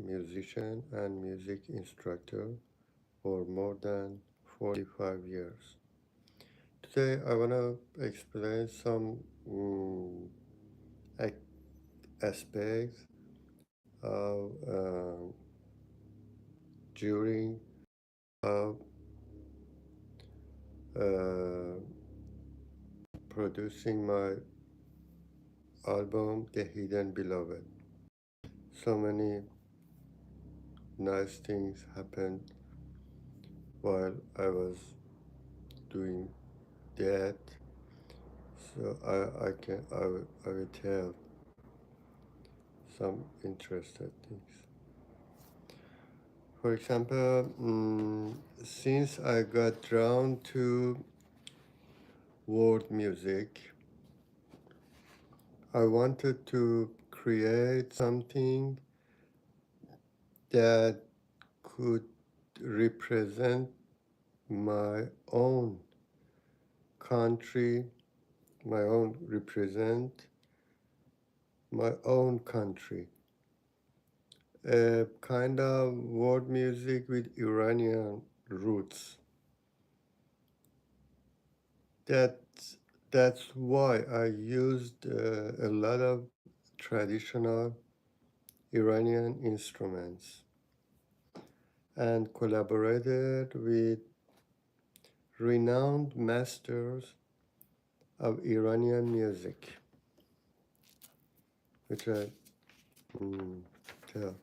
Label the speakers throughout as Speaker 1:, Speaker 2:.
Speaker 1: musician and music instructor for more than 45 years. Today, I want to explain some ac- aspects of during of uh, producing my album, The Hidden Beloved. So many nice things happened while I was doing that. So I will tell some interesting things. For example, since I got drawn to world music, I wanted to create something that could represent my own country, represent my own country. A kind of world music with Iranian roots. That that's why I used a lot of traditional Iranian instruments and collaborated with renowned masters of Iranian music, which I tell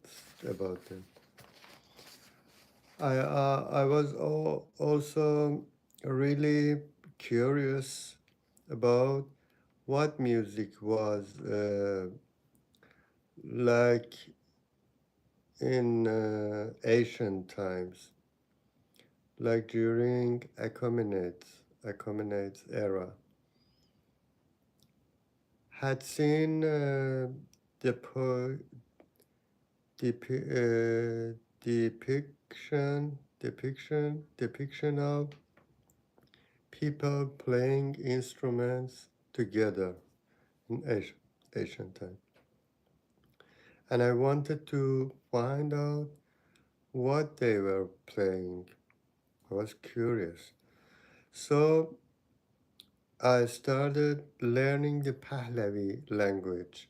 Speaker 1: about them. I was also really curious about what music was like in ancient times, like during Achaemenids era. Had seen the depiction of people playing instruments together in ancient time. And I wanted to find out what they were playing. I was curious. So I started learning the Pahlavi language,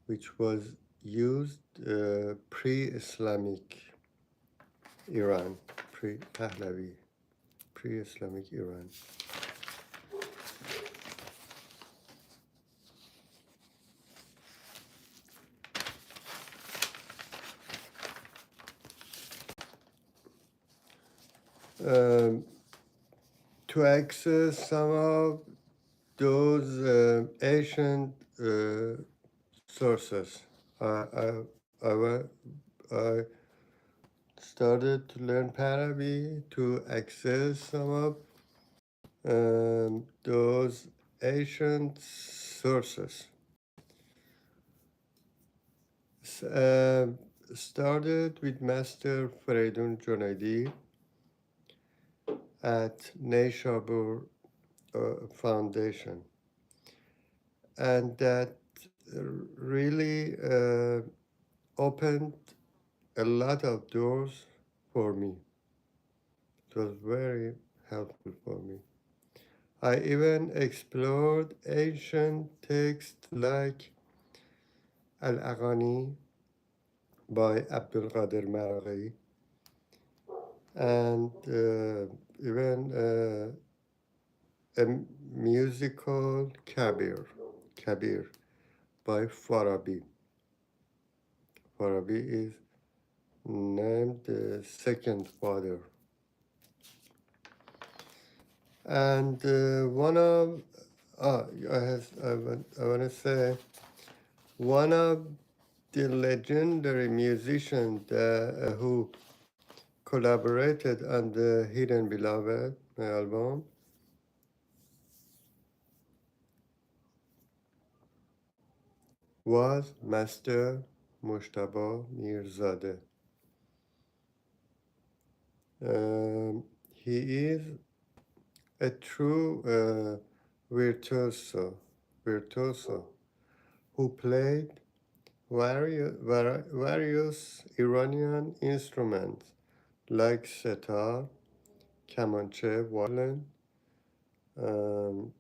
Speaker 1: which was used pre-Islamic Iran, pre-Pahlavi, pre-Islamic Iran. Um, to access some of those ancient sources, I, I, I started to learn Parabi to access some of those ancient sources. Started with Master Feridun Junaidi at Neyshabur Foundation, and that really opened a lot of doors for me. It was very helpful for me. I even explored ancient texts like Al Aghani by Abdul Qadir Maraghi and even a musical Kabir by Farabi. Farabi is named the second father. And one of, I want to say, one of the legendary musicians who collaborated on the Hidden Beloved album was Master Mushtaba Mirzadeh. He is a true virtuoso who played various Iranian instruments like setar, kamanche, violin, um,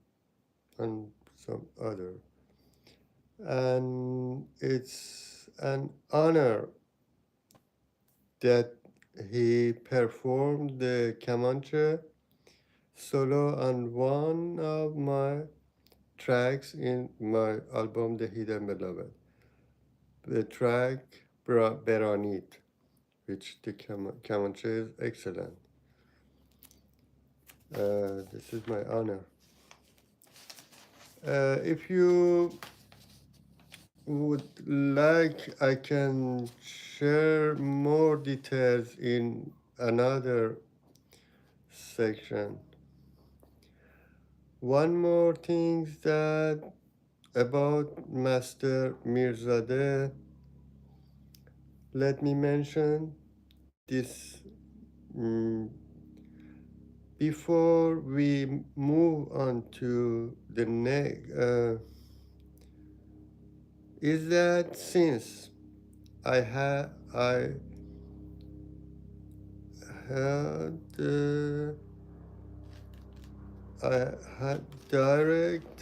Speaker 1: and some other. And it's an honor that he performed the kamanche solo on one of my tracks in my album The Hidden Beloved. The track Beranit, which the kamanche is excellent. This is my honor. If you would like, I can share more details in another section. One more thing that about Master Mirzadeh, let me mention this before we move on to the next. Is that since I had I had direct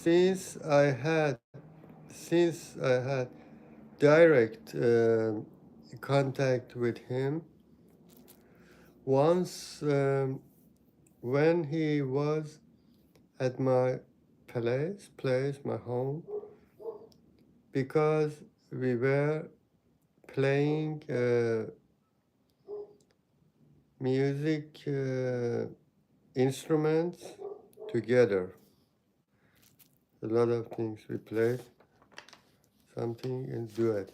Speaker 1: since I had direct contact with him once when he was at my my home, because we were playing music instruments together. A lot of things we played, something in duet.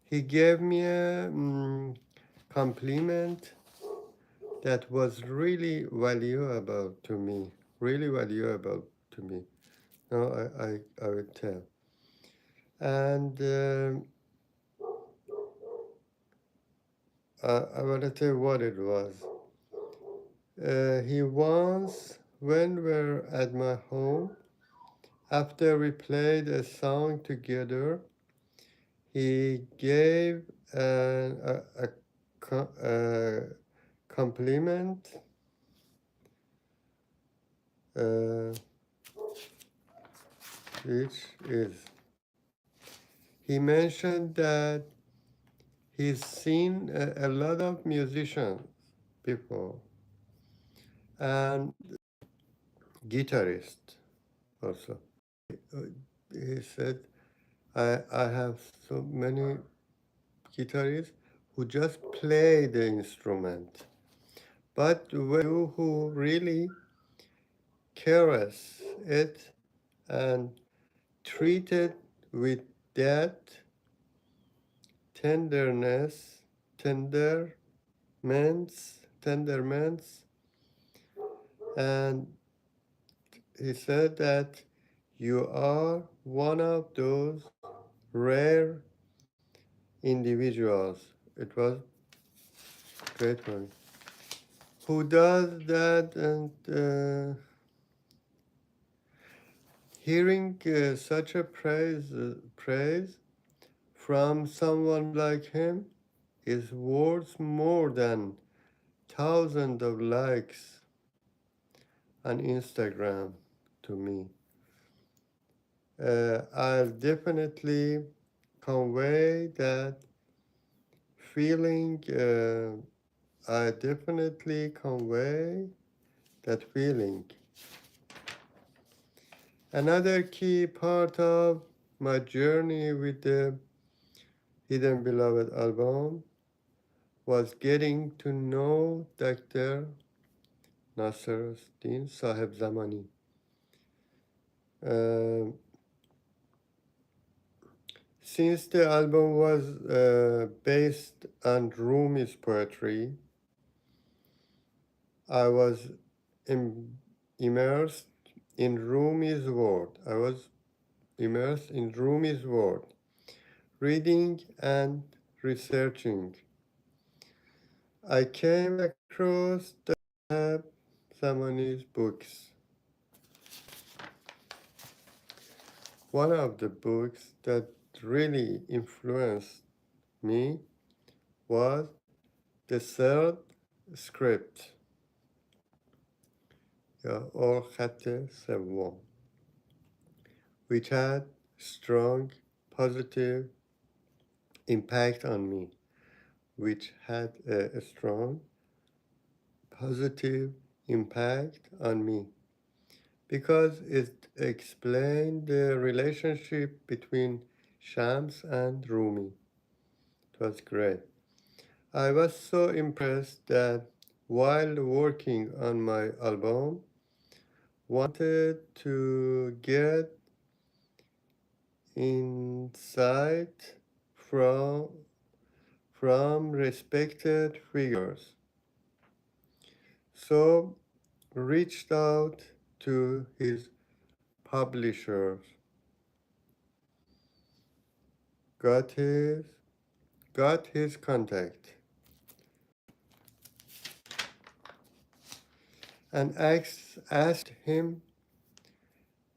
Speaker 1: He gave me a compliment that was really valuable to me, really valuable to me. Now I will tell. And I want to tell what it was. He once, when we were at my home, after we played a song together, he gave a compliment, uh, which is, he mentioned that he's seen a lot of musicians before and guitarists also. Uh, He said, I have so many guitarists who just play the instrument. But when you who really caress it and treat it with that tenderness, tenderments, and he said that you are one of those rare individuals. It was great for me. Who does that, and hearing such a praise from someone like him is worth more than thousands of likes on Instagram to me. I'll definitely convey that feeling. I definitely convey that feeling. Another key part of my journey with the Hidden Beloved album was getting to know Dr. Nasruddin Saheb Zamani. Uh, since the album was based on Rumi's poetry, I was immersed in Rumi's world. I was immersed in Rumi's world, reading and researching. I came across the Zamani's books. One of the books that really influenced me was the third script, or خط سوم, which had strong positive impact on me, which had a strong positive impact on me because it explained the relationship between Shams and Rumi. It was great. I was so impressed that while working on my album, wanted to get insight from respected figures. So reached out to his publishers, got his got his contact, and asked him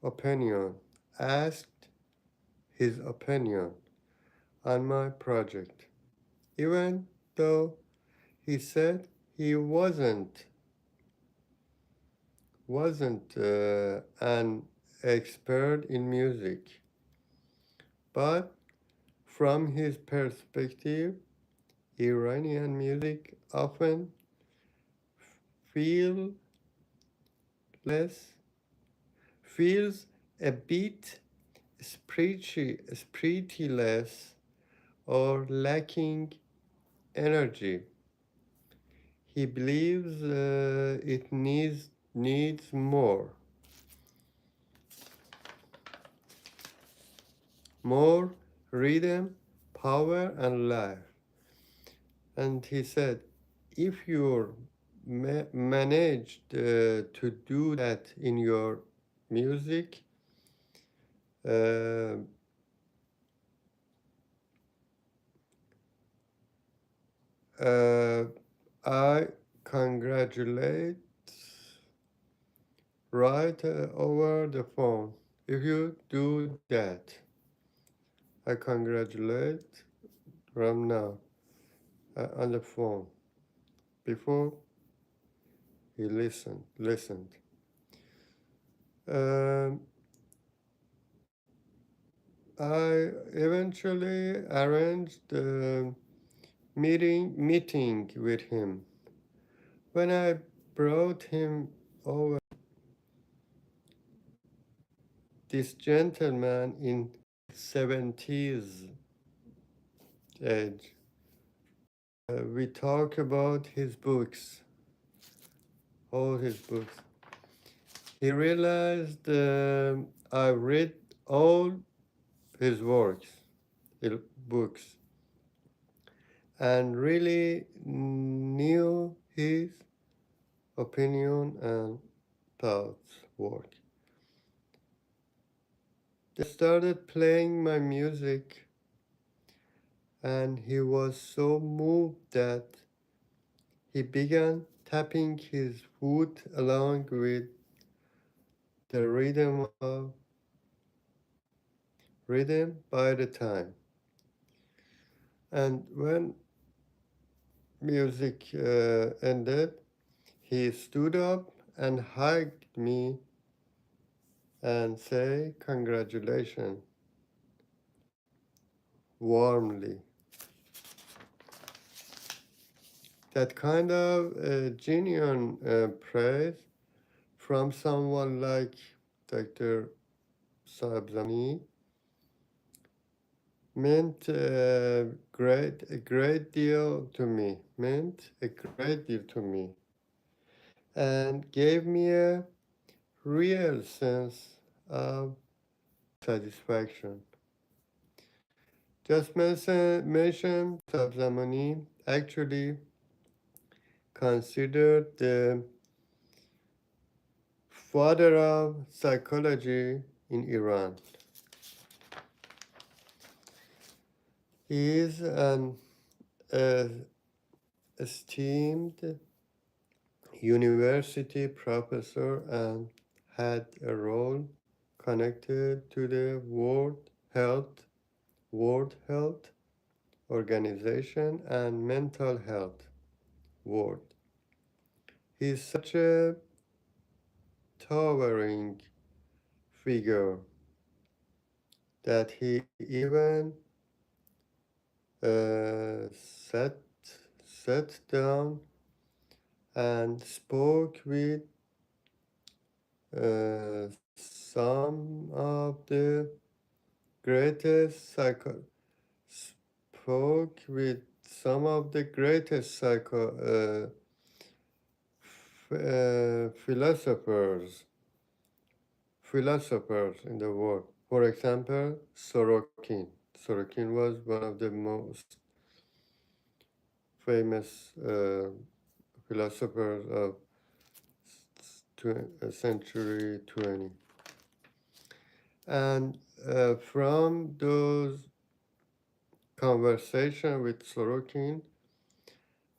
Speaker 1: opinion, asked his opinion on my project, even though he said he wasn't an expert in music, but from his perspective, Iranian music often feel less feels a bit spiritless or lacking energy. He believes it needs more rhythm, power, and life. And he said, if you managed to do that in your music, uh, uh, I congratulate right over the phone. If you do that, I congratulate from now on the phone. Before he listened. Um, I eventually arranged a meeting with him. When I brought him over, this gentleman in 70s age, we talk about his books, all his books. He realized I read all his books, and really knew his opinion and thoughts work. They started playing my music, and he was so moved that he began tapping his foot along with the rhythm by the time. And when music ended, he stood up and hugged me and say congratulations warmly. That kind of genuine praise from someone like Dr. Sabzani meant a great deal to me, and gave me a real sense of satisfaction. Just mention Sabzamani actually considered the father of psychology in Iran. He is an uh, esteemed university professor and had a role connected to the World Health Organization and mental health world. He's such a towering figure that he even uh, sat sat down and spoke with some of the greatest psycho spoke with some of the greatest philosophers in the world. For example, Sorokin. Sorokin was one of the most famous philosophers of century 20. And from those conversation with Sorokin,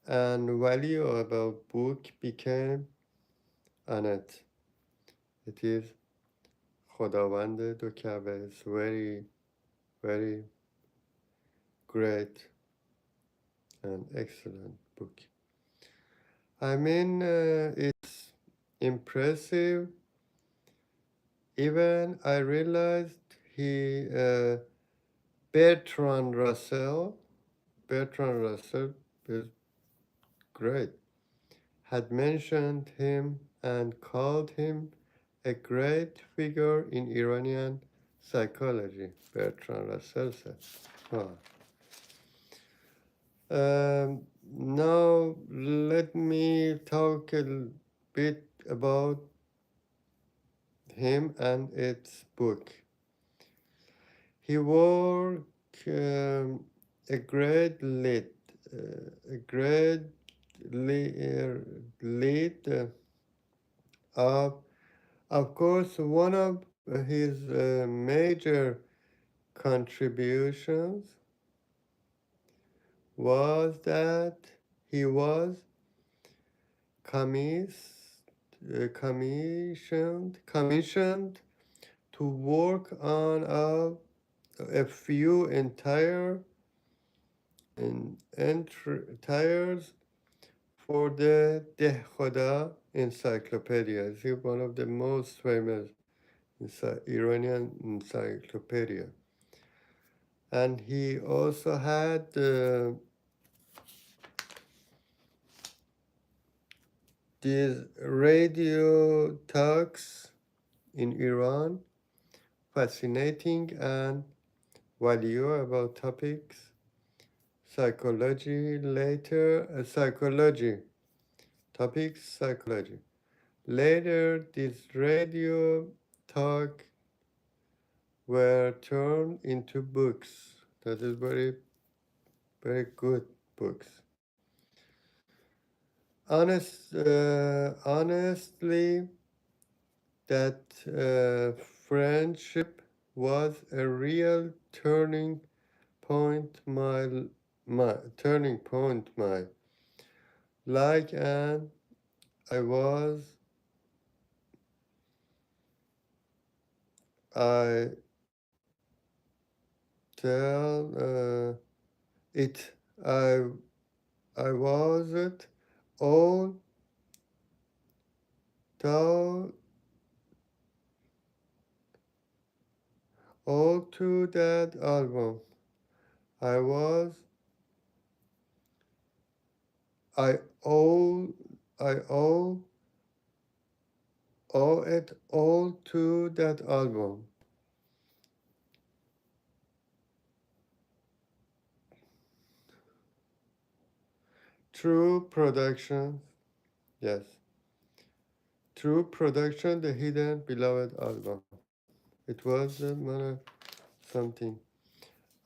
Speaker 1: and value about book became Anet. It is خداوند دو کعبه. It's very, very great and excellent book. I mean, it's impressive. Even I realized Bertrand Russell, Bertrand Russell is great, had mentioned him and called him a great figure in Iranian psychology. Bertrand Russell said. Huh. Now let me talk a bit about him and its book. He wore a great lead of course, one of his major contributions was that he was commissioned to work on a few entires for the Dehkhoda encyclopedia. It's one of the most famous Iranian encyclopedia. And he also had these radio talks in Iran, fascinating and value about topics, psychology. Later, this radio talk were turned into books. That is very, very good books. Honestly, that friendship was a real turning point, my like, and I was, I tell it, I, I was it all, to, all to that album. I was, I owe, I owe it all to that album. True production, yes. True production, the hidden beloved album. It was something.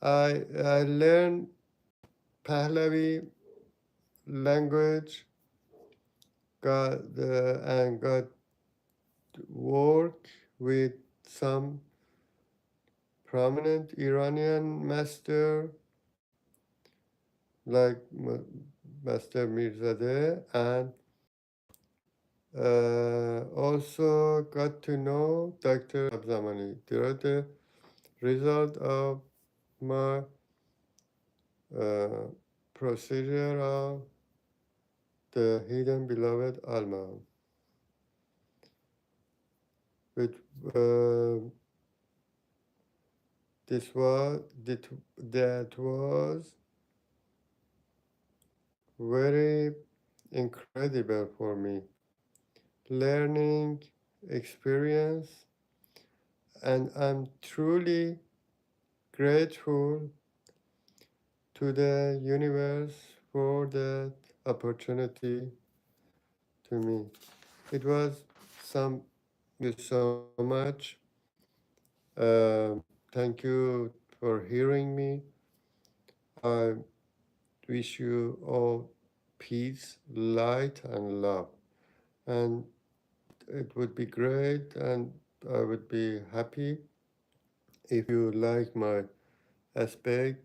Speaker 1: I learned Pahlavi language, got work with some prominent Iranian master like Master Mirzadeh and Also got to know Dr. Abzamani. They are the result of my uh, procedure of the hidden beloved Alma, which this was that was very incredible for me. Learning experience, and I'm truly grateful to the universe for that opportunity to me. It was some you so much. Thank you for hearing me. I wish you all peace, light, and love. And it would be great, and I would be happy if you like my aspect.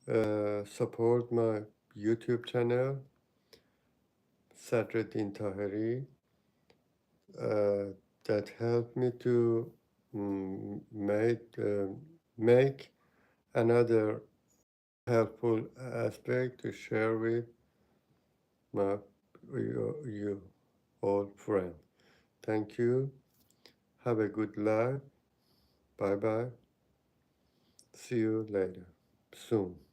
Speaker 1: Support my YouTube channel, Sadredin Taheri, uh, that helped me to make another helpful aspect to share with my you old friend. Thank you. Have a good life. Bye bye. See you later. Soon.